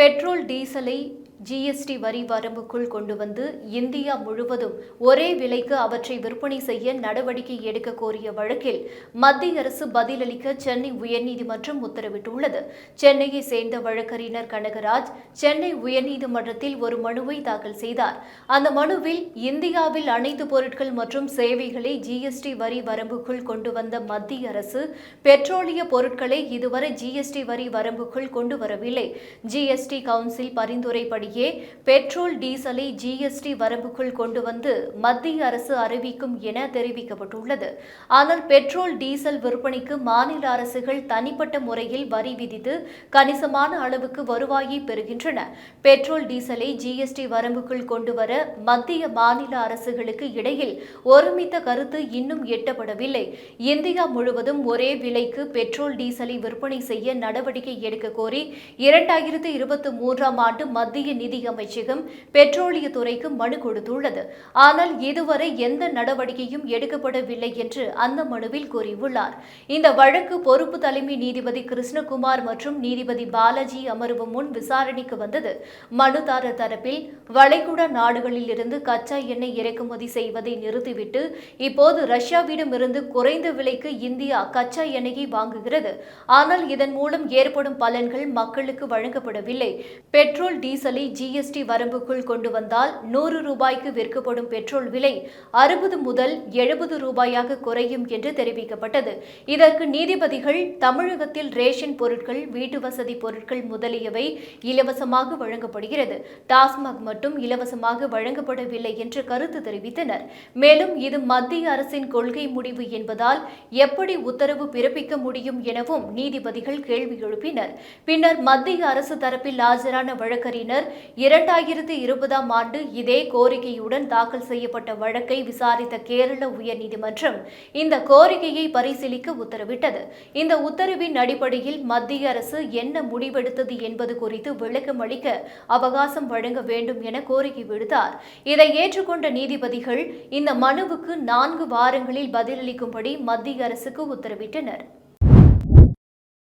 Petrol டீசலை GST வரி வரம்புக்குள் கொண்டு வந்து இந்தியா முழுவதும் ஒரே விலைக்கு அவற்றை விற்பனை செய்ய நடவடிக்கை எடுக்க கோரிய வழக்கில் மத்திய அரசு பதிலளிக்க சென்னை உயர்நீதிமன்றம் உத்தரவிட்டுள்ளது. சென்னையை சேர்ந்த வழக்கறிஞர் கனகராஜ் சென்னை உயர்நீதிமன்றத்தில் ஒரு மனுவை தாக்கல் செய்தார். அந்த மனுவில் இந்தியாவில் அனைத்து பொருட்கள் மற்றும் சேவைகளை ஜிஎஸ்டி வரி வரம்புக்குள் கொண்டு வந்த மத்திய அரசு பெட்ரோலிய பொருட்களை இதுவரை ஜிஎஸ்டி வரி வரம்புக்குள் கொண்டு வரவில்லை. ஜிஎஸ்டி கவுன்சில் பரிந்துரைப்படி பெட்ரோல் டீசலை ஜிஎஸ்டி வரம்புக்குள் கொண்டு வந்து மத்திய அரசு அறிவிக்கும் என தெரிவிக்கப்பட்டுள்ளது. ஆனால் பெட்ரோல் டீசல் விற்பனைக்கு மாநில அரசுகள் தனிப்பட்ட முறையில் வரி விதித்து கணிசமான அளவுக்கு வருவாயை பெறுகின்றன. பெட்ரோல் டீசலை ஜிஎஸ்டி வரம்புக்குள் கொண்டு வர மத்திய மாநில அரசுகளுக்கு இடையில் ஒருமித்த கருத்து இன்னும் எட்டப்படவில்லை. இந்தியா முழுவதும் ஒரே விலைக்கு பெட்ரோல் டீசலை விற்பனை செய்ய நடவடிக்கை எடுக்க கோரி 2023ஆம் ஆண்டு மத்திய நிதி அமைச்சகம் பெட்ரோலியத்துறைக்கு மனு கொடுத்துள்ளது. ஆனால் இதுவரை எந்த நடவடிக்கையும் எடுக்கப்படவில்லை என்று அந்த மனுவில் கூறியுள்ளார். இந்த வழக்கு பொறுப்பு தலைமை நீதிபதி கிருஷ்ணகுமார் மற்றும் நீதிபதி பாலாஜி அமர்வு முன் விசாரணைக்கு வந்தது. மனுதாரர் தரப்பில் வளைகுடா நாடுகளில் இருந்து கச்சா எண்ணெய் இறக்குமதி செய்வதை நிறுத்திவிட்டு இப்போது ரஷ்யாவிடமிருந்து குறைந்த விலைக்கு இந்தியா கச்சா எண்ணெயை வாங்குகிறது. ஆனால் இதன் மூலம் ஏற்படும் பலன்கள் மக்களுக்கு வழங்கப்படவில்லை. பெட்ரோல் டீசலை ஜிஎஸ்டி வரம்புக்குள் கொண்டு வந்தால் 100 ரூபாய்க்கு விற்கப்படும் பெட்ரோல் விலை 60 முதல் 70 ரூபாயாக குறையும் என்று தெரிவிக்கப்பட்டது. இதற்கு நீதிபதிகள் தமிழகத்தில் ரேஷன் பொருட்கள், வீட்டு வசதி பொருட்கள் முதலியவை இலவசமாக வழங்கப்படுகிறது, டாஸ்மாக் மட்டும் இலவசமாக வழங்கப்படவில்லை என்று கருத்து தெரிவித்தனர். மேலும் இது மத்திய அரசின் கொள்கை முடிவு என்பதால் எப்படி உத்தரவு பிறப்பிக்க முடியும் எனவும் நீதிபதிகள் கேள்வி எழுப்பினர். பின்னர் மத்திய அரசு தரப்பில் ஆஜரான வழக்கறிஞர் 2020ஆம் ஆண்டு இதே கோரிக்கையுடன் தாக்கல் செய்யப்பட்ட வழக்கை விசாரித்த கேரள உயர்நீதிமன்றம் இந்த கோரிக்கையை பரிசீலிக்க உத்தரவிட்டது. இந்த உத்தரவின் அடிப்படையில் மத்திய அரசு என்ன முடிவெடுத்தது என்பது குறித்து விளக்கம் அளிக்க அவகாசம் வழங்க வேண்டும் என கோரிக்கை விடுத்தார். இதை ஏற்றுக்கொண்ட நீதிபதிகள் இந்த மனுவுக்கு 4 வாரங்களில் பதிலளிக்கும்படி மத்திய அரசுக்கு உத்தரவிட்டனர்.